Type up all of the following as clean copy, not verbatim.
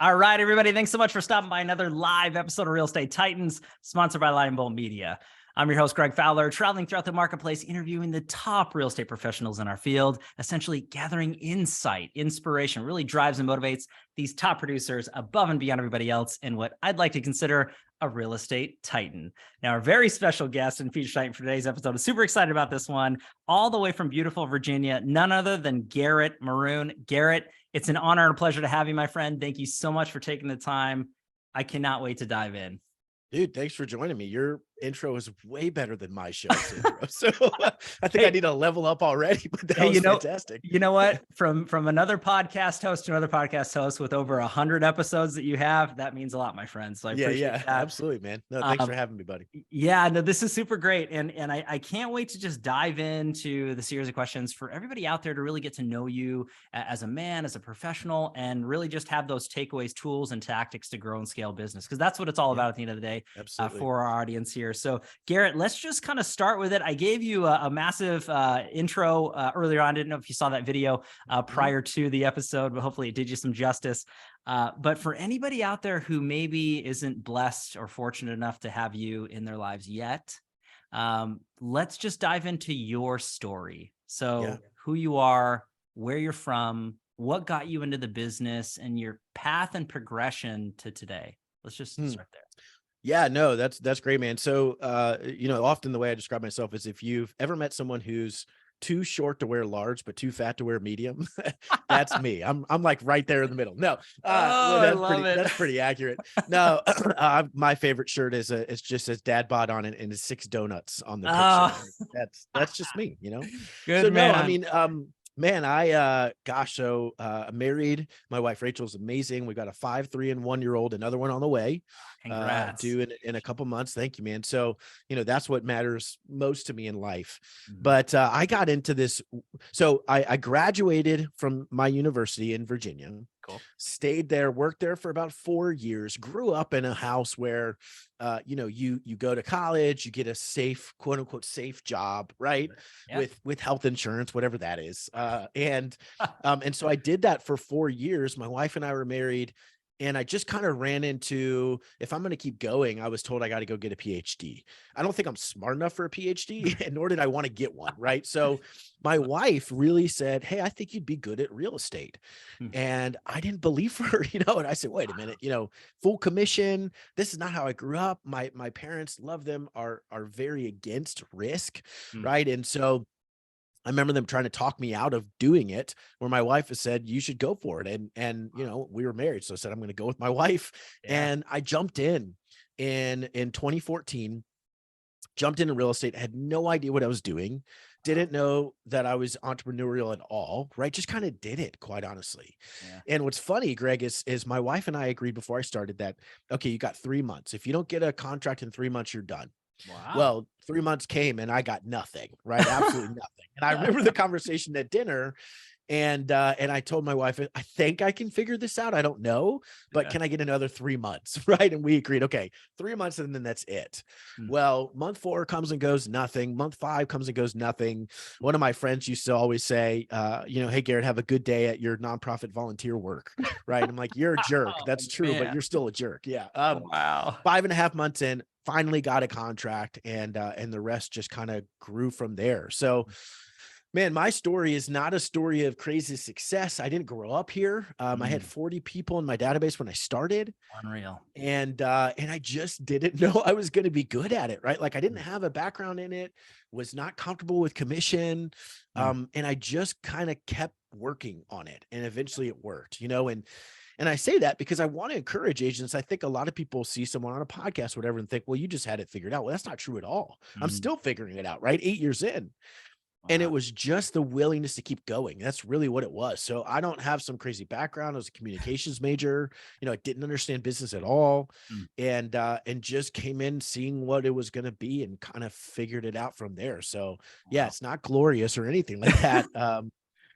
All right, everybody. Thanks so much for stopping by another live episode of Real Estate Titans, sponsored by Lion Bolt Media. I'm your host, Greg Fowler, traveling throughout the marketplace, interviewing the top real estate professionals in our field, essentially gathering insight, inspiration, really drives and motivates these top producers above and beyond everybody else in what I'd like to consider a real estate titan. Now, our very special guest and feature titan for today's episode is super excited about this one, all the way from beautiful Virginia, none other than Garrett Maroon. Garrett, it's an honor and a pleasure to have you, my friend. Thank you so much for taking the time. I cannot wait to dive in. Dude, thanks for joining me. Your intro is way better than my show's intro. So I think I need to level up already, but that was fantastic. You know what? From another podcast host to another podcast host with over 100 episodes that you have, that means a lot, my friend. So I appreciate that. Absolutely, man. No, thanks for having me, buddy. Yeah, no, this is super great. And I can't wait to just dive into the series of questions for everybody out there to really get to know you as a man, as a professional, and really just have those takeaways, tools, and tactics to grow and scale business. Because that's what it's all about at the end of the day for our audience here. So Garrett, let's just kind of start with it. I gave you a massive intro earlier on. I didn't know if you saw that video prior to the episode, but hopefully it did you some justice. But for anybody out there who maybe isn't blessed or fortunate enough to have you in their lives yet, let's just dive into your story. So who you are, where you're from, what got you into the business, and your path and progression to today. Let's just start there. Yeah, no, that's great, man. So, often the way I describe myself is if you've ever met someone who's too short to wear large, but too fat to wear medium, that's me. I'm like right there in the middle. No, that's pretty accurate. No, my favorite shirt is it just says dad bod on it and it's 6 donuts on the picture. That's just me, Good, so man. No, I mean, man, I'm married. My wife Rachel's amazing. We got a 5, 3, and 1-year-old, another one on the way. Congrats. Due in a couple months. Thank you, man. So, that's what matters most to me in life. But I got into this. So I graduated from my university in Virginia. Cool. Stayed there, worked there for about 4 years, grew up in a house where, you go to college, you get a safe, quote unquote, safe job, right? Yeah. With health insurance, whatever that is. And so I did that for 4 years. My wife and I were married. And I just kind of ran into, if I'm going to keep going, I was told I got to go get a PhD. I don't think I'm smart enough for a PhD, and nor did I want to get one, right? So my wife really said, hey, I think you'd be good at real estate. And I didn't believe her, and I said, wait a minute, full commission. This is not how I grew up. My parents, love them, are very against risk, right? And so I remember them trying to talk me out of doing it, where my wife has said, you should go for it. And we were married. So I said, I'm going to go with my wife. And I jumped in 2014, jumped into real estate, had no idea what I was doing. Didn't know that I was entrepreneurial at all, right? Just kind of did it, quite honestly. Yeah. And what's funny, Greg, is my wife and I agreed before I started that, okay, you got 3 months. If you don't get a contract in 3 months, you're done. Wow. Well, 3 months came and I got nothing, right? Absolutely nothing. And I remember the conversation at dinner, and I told my wife, I think I can figure this out. I don't know, but can I get another 3 months? Right. And we agreed, okay, 3 months and then that's it. Well, month 4 comes and goes, nothing. Month 5 comes and goes, nothing. One of my friends used to always say, hey, Garrett, have a good day at your nonprofit volunteer work. Right. I'm like, you're a jerk. That's true, but you're still a jerk. Yeah. Wow. 5.5 months in, finally got a contract, and the rest just kind of grew from there. So, man, my story is not a story of crazy success. I didn't grow up here. I had 40 people in my database when I started. Unreal. And I just didn't know I was going to be good at it, right? Like I didn't have a background in it, was not comfortable with commission. And I just kind of kept working on it, and eventually it worked, and I say that because I want to encourage agents. I think a lot of people see someone on a podcast, whatever, and think, well, you just had it figured out. Well, that's not true at all. I'm still figuring it out, right? 8 years in. Wow. And it was just the willingness to keep going. That's really what it was. So I don't have some crazy background. I was a communications major. I didn't understand business at all. And just came in seeing what it was going to be and kind of figured it out from there. So yeah, it's not glorious or anything like that.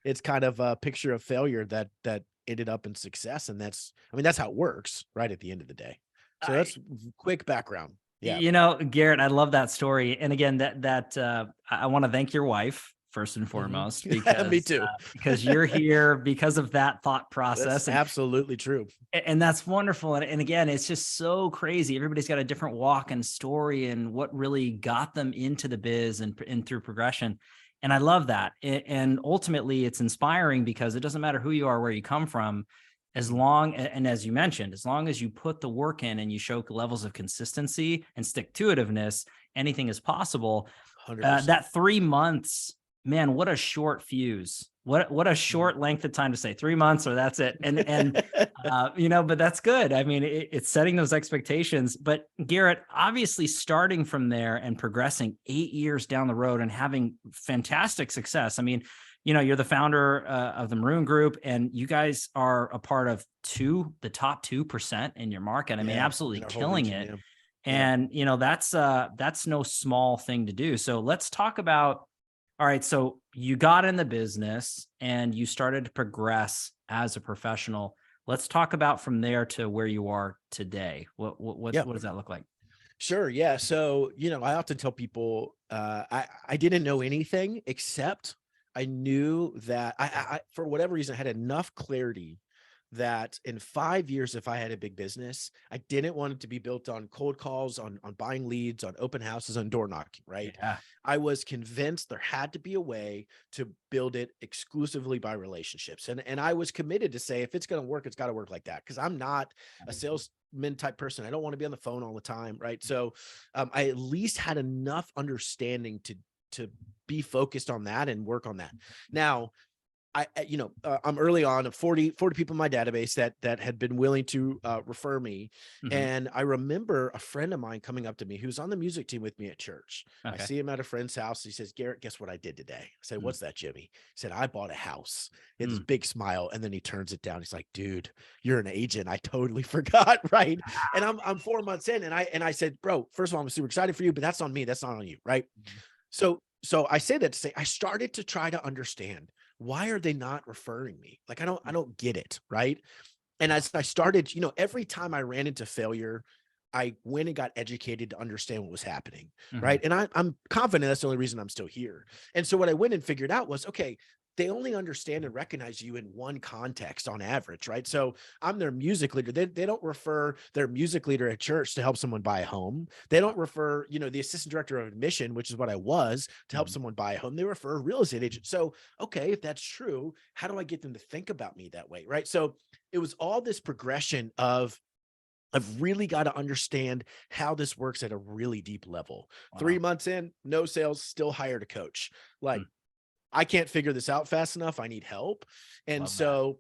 It's kind of a picture of failure that ended up in success. And that's how it works right at the end of the day. So that's quick background. Yeah. Garrett, I love that story. And again, I want to thank your wife first and foremost, Me too. because you're here because of that thought process. That's absolutely true. And that's wonderful. And again, it's just so crazy. Everybody's got a different walk and story and what really got them into the biz and through progression. And I love that. And ultimately it's inspiring because it doesn't matter who you are, where you come from, as long, and as you mentioned, as long as you put the work in and you show levels of consistency and stick-to-itiveness, anything is possible. 100%. That 3 months, man, what a short fuse. What a short length of time to say 3 months or that's it. And but that's good. I mean, it's setting those expectations. But Garrett, obviously starting from there and progressing 8 years down the road and having fantastic success. I mean, you're the founder of the Maroon Group, and you guys are a part of the top 2% in your market. I mean, absolutely killing it. And, that's no small thing to do. So let's talk about, all right, so you got in the business and you started to progress as a professional. Let's talk about from there to where you are today. What does that look like? Sure. Yeah. So, I often tell people, I didn't know anything except I knew that I for whatever reason, I had enough clarity that in 5 years, if I had a big business, I didn't want it to be built on cold calls, on buying leads, on open houses, on door knocking, right? Yeah. I was convinced there had to be a way to build it exclusively by relationships. And I was committed to say, if it's going to work, it's got to work like that. Cause I'm not a salesman type person. I don't want to be on the phone all the time. Right. So I at least had enough understanding to be focused on that and work on that. Now, I'm early on 40 people in my database that had been willing to refer me. Mm-hmm. And I remember a friend of mine coming up to me who's on the music team with me at church. Okay. I see him at a friend's house. He says, Garrett, guess what I did today? I said, what's that, Jimmy? He said, I bought a house. He had this big smile. And then he turns it down. He's like, dude, you're an agent. I totally forgot. Right. And I'm 4 months in. And I said, bro, first of all, I'm super excited for you, but that's on me. That's not on you. Right. Mm-hmm. So I say that to say, I started to try to understand, why are they not referring me? Like, I don't get it. Right. And as I started, every time I ran into failure, I went and got educated to understand what was happening. Mm-hmm. Right. And I'm confident that's the only reason I'm still here. And so what I went and figured out was, okay, they only understand and recognize you in one context on average, right? So I'm their music leader. They don't refer their music leader at church to help someone buy a home. They don't refer, the assistant director of admission, which is what I was, to help someone buy a home. They refer a real estate agent. So, okay, if that's true, how do I get them to think about me that way, right? So it was all this progression of I've really got to understand how this works at a really deep level. Wow. 3 months in, no sales, still hired a coach. Like, I can't figure this out fast enough. I need help. And love so,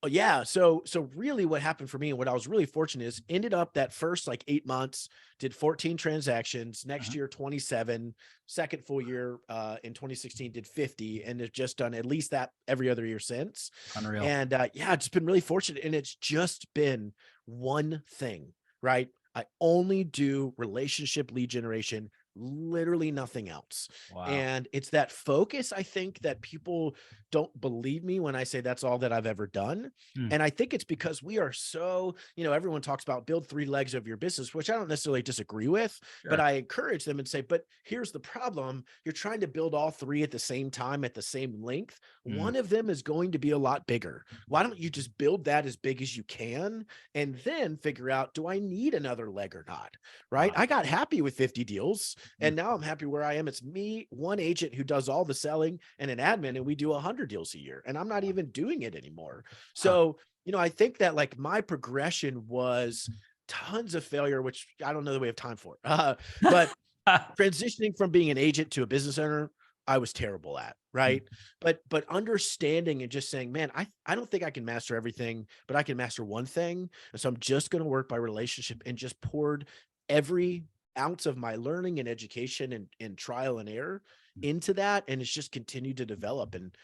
that. Yeah. So really what happened for me and what I was really fortunate is ended up that first 8 months, did 14 transactions, next year, 27, second full year in 2016, did 50, and have just done at least that every other year since. Unreal. And it's been really fortunate. And it's just been one thing, right? I only do relationship lead generation, literally nothing else. Wow. And it's that focus, I think, that people don't believe me when I say that's all that I've ever done. And I think it's because we are so, everyone talks about build 3 legs of your business, which I don't necessarily disagree with, but I encourage them and say, but here's the problem. You're trying to build all 3 at the same time, at the same length. One of them is going to be a lot bigger. Why don't you just build that as big as you can and then figure out, do I need another leg or not? Right. Wow. I got happy with 50 deals. And now I'm happy where I am. It's me, one agent who does all the selling, and an admin, and we do 100 deals a year. And I'm not even doing it anymore. So, I think that my progression was tons of failure, which I don't know that we have time for. But transitioning from being an agent to a business owner, I was terrible at, right? But understanding and just saying, man, I don't think I can master everything, but I can master one thing. And so I'm just going to work by relationship, and just poured every ounce of my learning and education and trial and error into that. And it's just continued to develop. And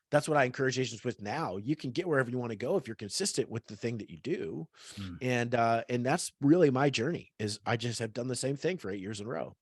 that's what I encourage agents with now. You can get wherever you want to go if you're consistent with the thing that you do. And that's really my journey, is I just have done the same thing for 8 years in a row.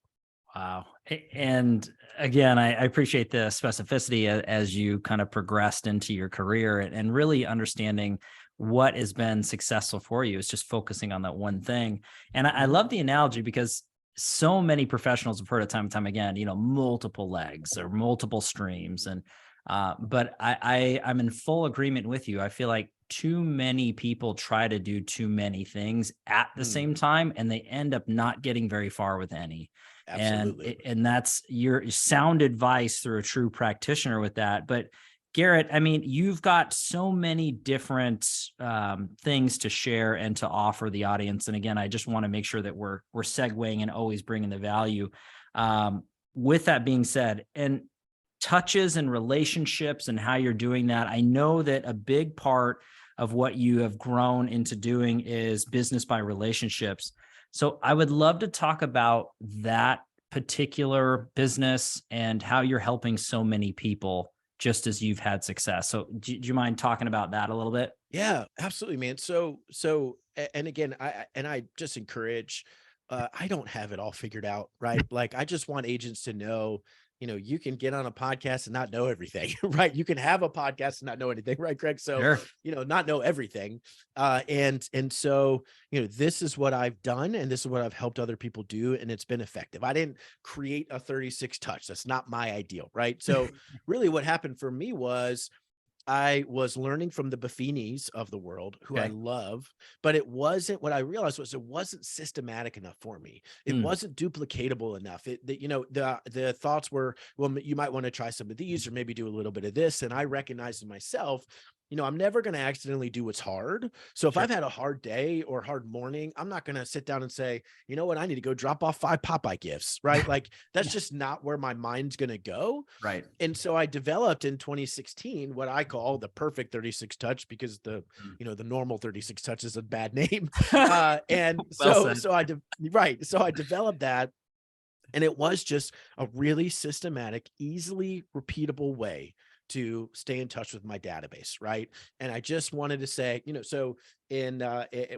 Wow. And again, I appreciate the specificity as you kind of progressed into your career and really understanding what has been successful for you is just focusing on that one thing. And I love the analogy because so many professionals have heard it time and time again, multiple legs or multiple streams. And but I'm in full agreement with you. I feel like too many people try to do too many things at the same time, and they end up not getting very far with any. Absolutely. And that's your sound advice through a true practitioner with that. But Garrett, I mean, you've got so many different things to share and to offer the audience. And again, I just want to make sure that we're segueing and always bringing the value. With that being said, and touches and relationships and how you're doing that, I know that a big part of what you have grown into doing is business by relationships. So I would love to talk about that particular business and how you're helping so many people just as you've had success. So do you mind talking about that a little bit? Yeah, absolutely, man. And again, I just encourage, I don't have it all figured out, right? Like, I just want agents to know, you can get on a podcast and not know everything, right? You can have a podcast and not know anything, right, Greg? So, Sure. not know everything. And so, this is what I've done and this is what I've helped other people do. And it's been effective. I didn't create a 36 touch. That's not my ideal, right? So really what happened for me was I was learning from the Buffinis of the world, who I Okay. love, but what I realized was it wasn't systematic enough for me. It wasn't duplicatable enough. The thoughts were, well, you might want to try some of these or maybe do a little bit of this. And I recognized in myself, I'm never going to accidentally do what's hard. So if Sure. I've had a hard day or hard morning, I'm not going to sit down and say, you know what, I need to go drop off 5 Popeye gifts, right? Like, that's Yeah. just not where my mind's going to go. Right. And so I developed in 2016 what I call the perfect 36 touch, because the normal 36 touch is a bad name. And Well so said. so I developed that, and it was just a really systematic, easily repeatable way to stay in touch with my database, right? And I just wanted to say, so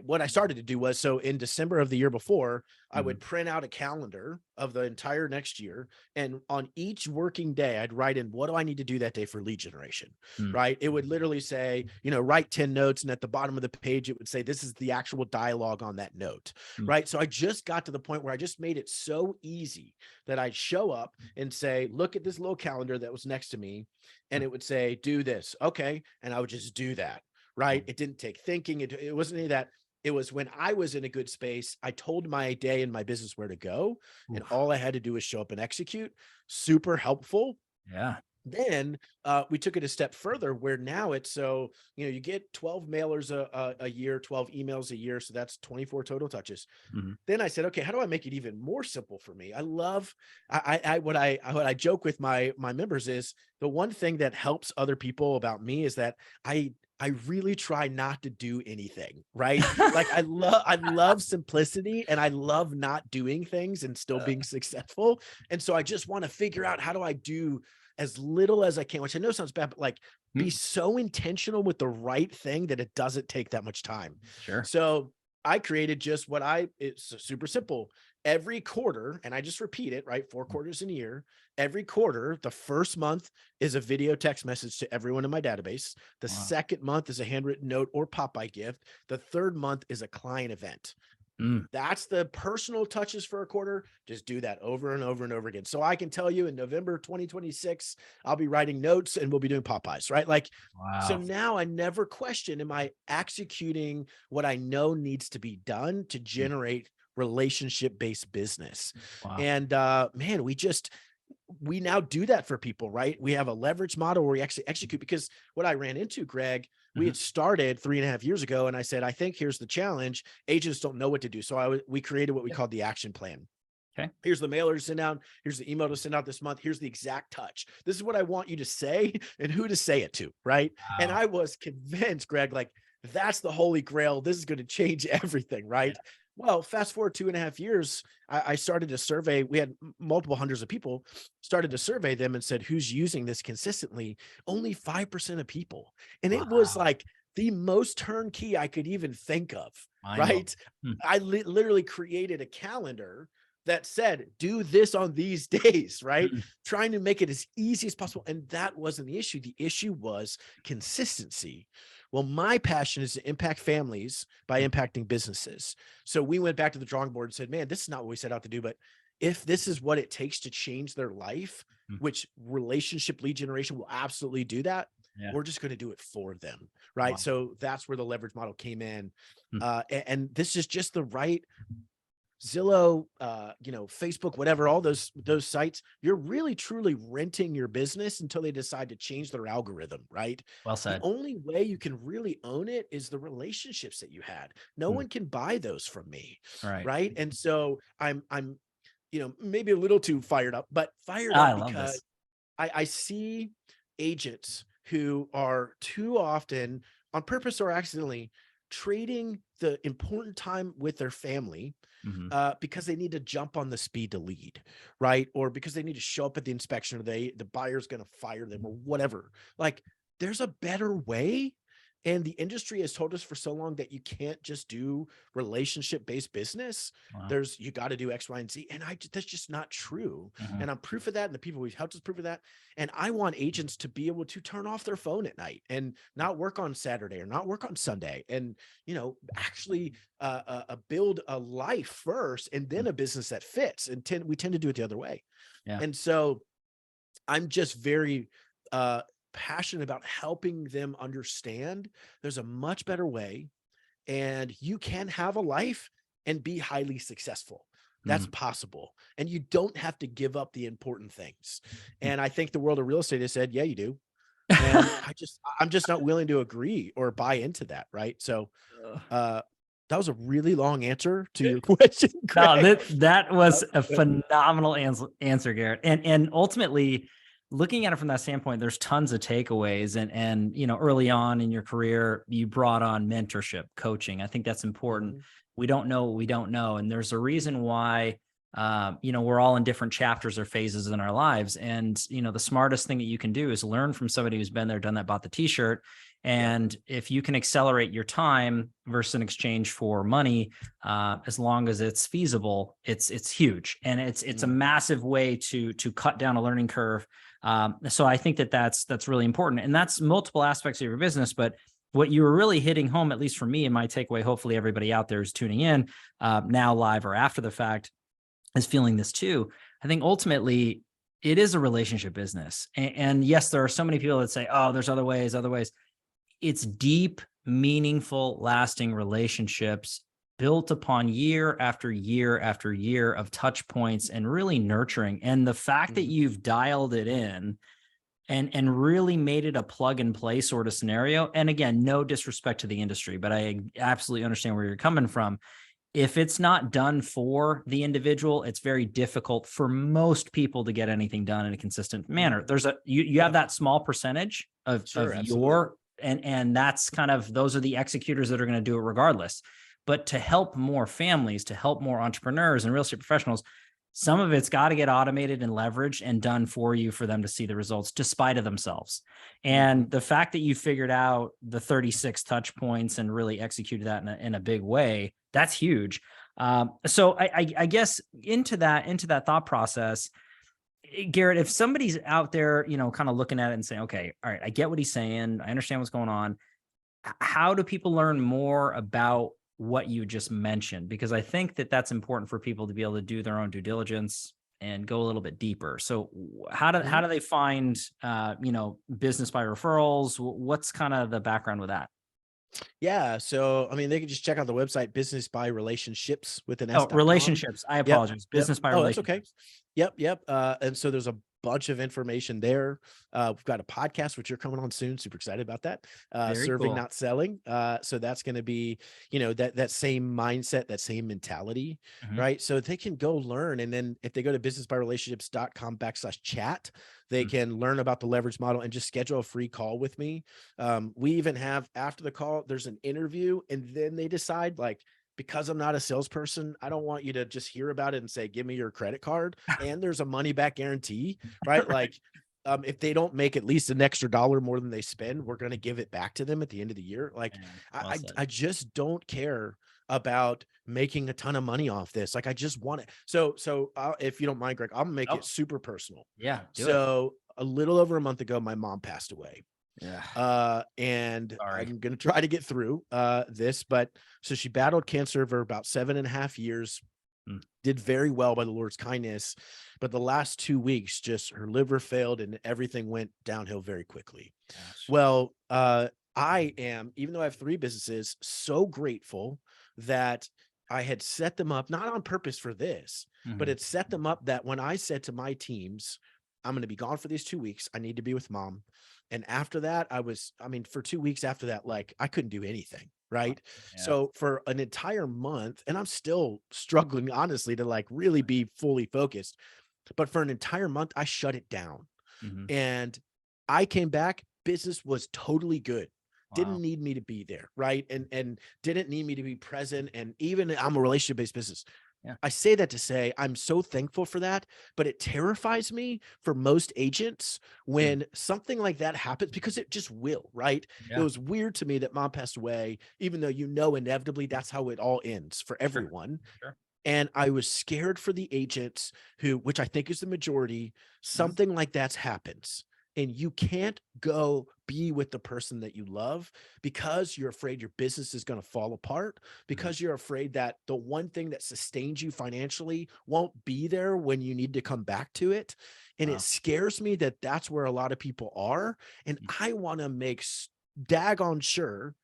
what I started to do was, so in December of the year before, I would print out a calendar of the entire next year, and on each working day, I'd write in, what do I need to do that day for lead generation, right? It would literally say, write 10 notes, and at the bottom of the page, it would say, this is the actual dialogue on that note, right? So I just got to the point where I just made it so easy that I'd show up and say, look at this little calendar that was next to me, and it would say, do this. Okay. And I would just do that. Right. It didn't take thinking. It wasn't any of that. It was when I was in a good space, I told my day and my business where to go. And all I had to do was show up and execute. Super helpful. Yeah. Then we took it a step further, where now it's so, you get 12 mailers a year, 12 emails a year. So that's 24 total touches. Then I said, okay, how do I make it even more simple for me? What I joke with my members is, the one thing that helps other people about me is that I really try not to do anything, right? Like, I love simplicity, and I love not doing things and still being successful. And so I just want to figure out, how do I do as little as I can, which I know sounds bad, but like, be so intentional with the right thing that it doesn't take that much time. Sure. So I created just it's super simple. Every quarter, and I just repeat it, right? 4 quarters in a year. Every quarter, the first month is a video text message to everyone in my database. The second month is a handwritten note or Popeye gift. The third month is a client event. That's the personal touches for a quarter. Just do that over and over and over again. So I can tell you, in November 2026, I'll be writing notes and we'll be doing Popeyes, right? Like, so now I never question, am I executing what I know needs to be done to generate relationship-based business? And man, we now do that for people, right? We have a leverage model where we actually execute, because what I ran into, Greg, we had started 3.5 years ago, and I said, I think here's the challenge. Agents don't know what to do. So we created what we called the action plan. Okay. Here's the mailer to send out. Here's the email to send out this month. Here's the exact touch. This is what I want you to say and who to say it to, right? And I was convinced, Greg, like, that's the holy grail. This is going to change everything, right? Yeah. Well, fast forward 2.5 years, I started a survey. We had multiple hundreds of people, started to survey them and said, who's using this consistently? Only 5% of people. And it was like the most turnkey I could even think of, right? I literally created a calendar that said, do this on these days, right? Mhm. Trying to make it as easy as possible. And that wasn't the issue. The issue was consistency. Well, my passion is to impact families by impacting businesses. So we went back to the drawing board and said, man, this is not what we set out to do, but if this is what it takes to change their life, which relationship lead generation will absolutely do that, we're just going to do it for them. Right. Wow. So that's where the leverage model came in. Hmm. And this is just the right Zillow, Facebook, whatever, all those sites, you're really truly renting your business until they decide to change their algorithm, right? Well The said. only way you can really own it is the relationships that you had. No one can buy those from me, Right. right? And so I'm maybe a little too fired up, but fired I up love because this. I see agents who are too often, on purpose or accidentally, trading the important time with their family Mhm. because they need to jump on the speed to lead, right? Or because they need to show up at the inspection, or the buyer's going to fire them, or whatever. Like, there's a better way. And the industry has told us for so long that you can't just do relationship-based business. Wow. You got to do X, Y, and Z. And that's just not true. Mhm. And I'm proof of that. And the people we've helped us proof of that. And I want agents to be able to turn off their phone at night and not work on Saturday or not work on Sunday, and actually build a life first and then a business that fits. And we tend to do it the other way. Yeah. And so I'm just very passionate about helping them understand there's a much better way, and you can have a life and be highly successful. That's Mhm. possible. And you don't have to give up the important things. And I think the world of real estate has said, yeah, you do. And I'm just not willing to agree or buy into that. Right. So that was a really long answer to your question, No, Greg. that was a phenomenal answer, Garrett. And ultimately, looking at it from that standpoint, there's tons of takeaways. And early on in your career, you brought on mentorship, coaching. I think that's important. We don't know what we don't know, and there's a reason why. We're all in different chapters or phases in our lives, and the smartest thing that you can do is learn from somebody who's been there, done that, bought the T-shirt. And if you can accelerate your time versus in exchange for money, as long as it's feasible, it's huge, and it's a massive way to cut down a learning curve. So I think that's really important, and that's multiple aspects of your business. But what you were really hitting home, at least for me, and my takeaway, hopefully everybody out there is tuning in now, live or after the fact, is feeling this too. I think ultimately it is a relationship business, and yes, there are so many people that say, "Oh, there's other ways, other ways." It's deep, meaningful, lasting relationships built upon year after year after year of touch points and really nurturing. And the fact that you've dialed it in and really made it a plug and play sort of scenario. And again, no disrespect to the industry, but I absolutely understand where you're coming from. If it's not done for the individual, it's very difficult for most people to get anything done in a consistent manner. There's you have that small percentage of Absolutely. and that's kind of, those are the executors that are going to do it regardless. But to help more families, to help more entrepreneurs and real estate professionals, some of it's got to get automated and leveraged and done for you for them to see the results despite of themselves. And the fact that you figured out the 36 touch points and really executed that in a big way, that's huge. So I guess into that thought process, Garrett, if somebody's out there, kind of looking at it and saying, okay, all right, I get what he's saying, I understand what's going on. How do people learn more about what you just mentioned? Because I think that that's important for people to be able to do their own due diligence and go a little bit deeper. So how do they find, business by referrals? What's kind of the background with that? Yeah. So, I mean, they can just check out the website, business by relationships with an Oh, s.com. relationships. I Yep. apologize. Yep. Business by Oh, that's okay. relationships. Yep. And so there's a bunch of information there. We've got a podcast, which you're coming on soon. Super excited about that. Very Serving, cool. not selling. So that's going to be, that same mindset, that same mentality, Mhm. right? So they can go learn. And then if they go to businessbyrelationships.com/chat, they can learn about the leverage model and just schedule a free call with me. We even have, after the call, there's an interview, and then they decide, like, because I'm not a salesperson, I don't want you to just hear about it and say, give me your credit card. And there's a money back guarantee, right? Like, if they don't make at least an extra dollar more than they spend, we're going to give it back to them at the end of the year. Like, Man, well said. I just don't care about making a ton of money off this. Like, I just want it. So if you don't mind, Greg, I'll make it super personal. Yeah, do it. So a little over a month ago, my mom passed away. Yeah. And Sorry. I'm going to try to get through this, but so she battled cancer for about 7.5 years, did very well by the Lord's kindness. But the last 2 weeks, just her liver failed and everything went downhill very quickly. Gosh. Well, I am, even though I have 3 businesses, so grateful that I had set them up, not on purpose for this, but it set them up that when I said to my teams, I'm going to be gone for these 2 weeks, I need to be with mom. And after that, for 2 weeks after that, like, I couldn't do anything. Right. Yeah. So for an entire month, and I'm still struggling, honestly, to like really be fully focused, but for an entire month, I shut it down. And I came back, business was totally good. Didn't need me to be there. Right. And didn't need me to be present. And even I'm a relationship-based business. I say that to say I'm so thankful for that, but it terrifies me for most agents when something like that happens, because it just will, right? It was weird to me that mom passed away, even though, inevitably that's how it all ends for everyone. Sure. And I was scared for the agents who, which I think is the majority, something like that happens. And you can't go be with the person that you love because you're afraid your business is going to fall apart, because you're afraid that the one thing that sustains you financially won't be there when you need to come back to it. And it scares me that that's where a lot of people are. And I want to make daggone sure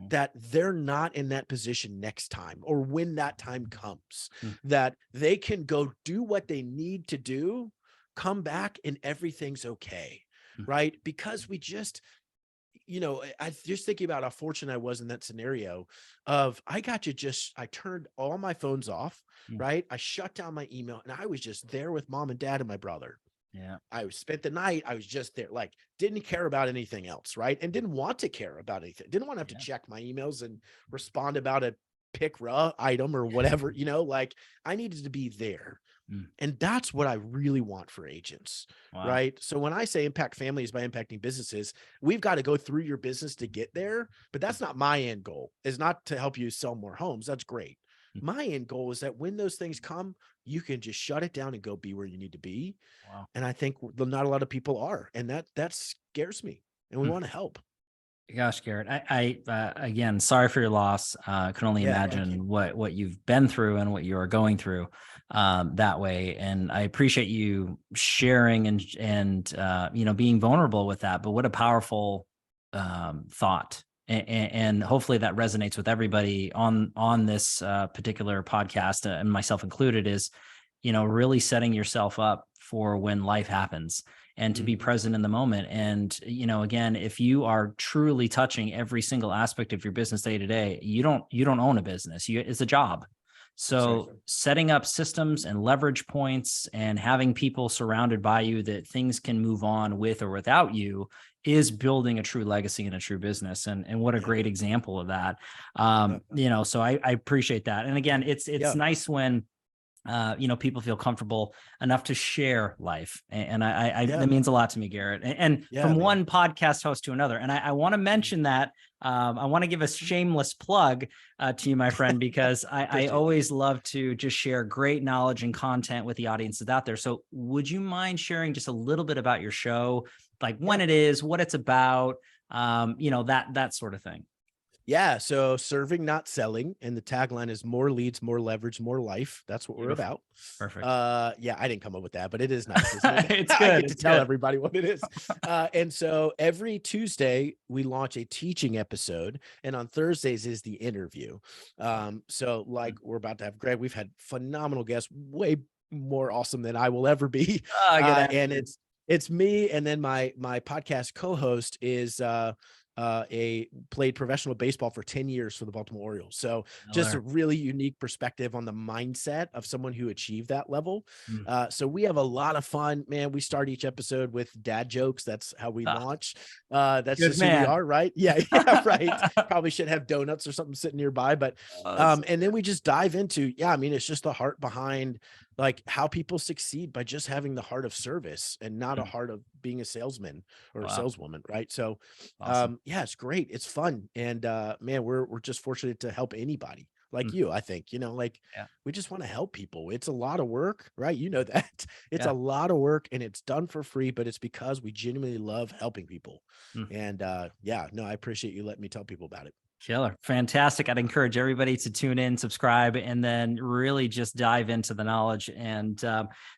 that they're not in that position next time, or when that time comes, that they can go do what they need to do, come back, and everything's okay. Right. Because we just, I just thinking about how fortunate I was in that scenario of I turned all my phones off. Right. I shut down my email and I was just there with mom and dad and my brother. Yeah. I spent the night. I was just there, like, didn't care about anything else. Right. And didn't want to care about anything. Didn't want to have to check my emails and respond about a pick raw item or whatever, like I needed to be there. And that's what I really want for agents. Right. So when I say impact families by impacting businesses, we've got to go through your business to get there. But that's not my end goal. Is not to help you sell more homes. That's great. My end goal is that when those things come, you can just shut it down and go be where you need to be. And I think not a lot of people are. And that scares me. And we want to help. Gosh, Garrett, I again, sorry for your loss. Can only imagine what you've been through and what you are going through that way. And I appreciate you sharing and being vulnerable with that. But what a powerful thought. And hopefully that resonates with everybody on this particular podcast, and myself included, is, really setting yourself up for when life happens, and to be present in the moment. And, again, if you are truly touching every single aspect of your business day to day, you don't own a business. It's a job. So setting up systems and leverage points and having people surrounded by you that things can move on with or without you is building a true legacy and a true business. And what a great example of that. So I appreciate that. And again, it's nice when people feel comfortable enough to share life. And that means a lot to me, Garrett. And from one podcast host to another. And I want to mention that I want to give a shameless plug to you, my friend, because I always love to just share great knowledge and content with the audiences out there. So would you mind sharing just a little bit about your show, like when it is, what it's about, that sort of thing? Yeah. So serving, not selling. And the tagline is more leads, more leverage, more life. That's what we're about. Perfect. I didn't come up with that, but it is nice. Isn't it? It's good. I get to tell everybody what it is. And so every Tuesday we launch a teaching episode, and on Thursdays is the interview. So like we're about to have Greg, we've had phenomenal guests, way more awesome than I will ever be. And it's me. And then my podcast co-host is, played professional baseball for 10 years for the Baltimore Orioles. So just a really unique perspective on the mindset of someone who achieved that level. So we have a lot of fun, man. We start each episode with dad jokes. That's how we launch. That's just who we are, right? Yeah, right. Probably should have donuts or something sitting nearby, but and then we just dive into, it's just the heart behind like how people succeed by just having the heart of service and not a heart of being a salesman or a saleswoman. Right. So, it's great. It's fun. And, man, we're just fortunate to help anybody. like you, I think, like we just want to help people. It's a lot of work, right? You know that it's a lot of work and it's done for free, but it's because we genuinely love helping people. And no, I appreciate you letting me tell people about it. Killer. Fantastic. I'd encourage everybody to tune in, subscribe, and then really just dive into the knowledge. And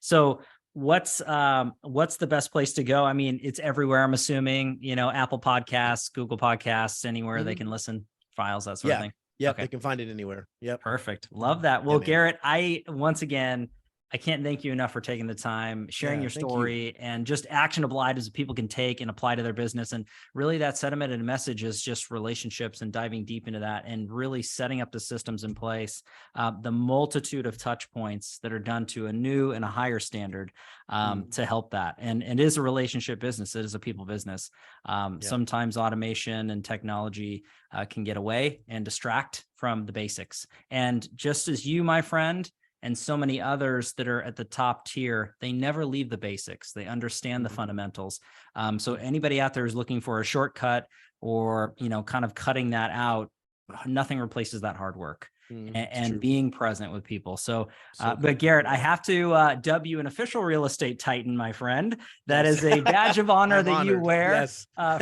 so what's the best place to go? I mean, it's everywhere, I'm assuming, Apple Podcasts, Google Podcasts, anywhere they can listen, files, that sort of thing. Yeah, they can find it anywhere. Yep. Perfect. Love that. Well, Garrett, once again, I can't thank you enough for taking the time, sharing your story, and just actionable items that people can take and apply to their business. And really that sentiment and message is just relationships and diving deep into that and really setting up the systems in place, the multitude of touch points that are done to a new and a higher standard to help that. And it is a relationship business. It is a people business. Sometimes automation and technology can get away and distract from the basics. And just as you, my friend, and so many others that are at the top tier, they never leave the basics. They understand the fundamentals. So anybody out there is looking for a shortcut or, kind of cutting that out, nothing replaces that hard work and being present with people. So but Garrett, I have to dub you an official real estate titan, my friend. That is a badge of honor that you wear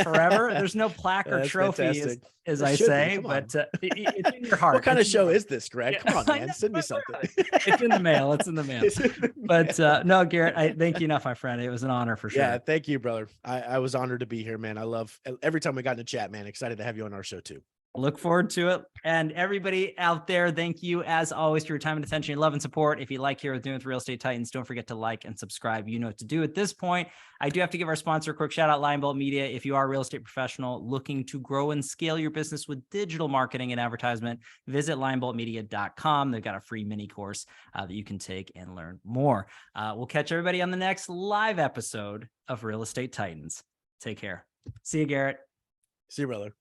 forever. There's no plaque or trophy, as I say, but it's in your heart. What kind of show is this, Greg? Come on, man. Send me something. It's in the mail. It's in the mail. But no, Garrett, I thank you enough, my friend. It was an honor for sure. Yeah, thank you, brother. I was honored to be here, man. I love every time we got in a chat, man. Excited to have you on our show too. Look forward to it. And everybody out there, thank you as always for your time and attention, love and support. If you like here with Doing with Real Estate Titans, don't forget to like and subscribe. You know what to do at this point. I do have to give our sponsor a quick shout out, Lionbolt Media. If you are a real estate professional looking to grow and scale your business with digital marketing and advertisement, visit lionboltmedia.com. They've got a free mini course that you can take and learn more. We'll catch everybody on the next live episode of Real Estate Titans. Take care. See you, Garrett. See you, brother.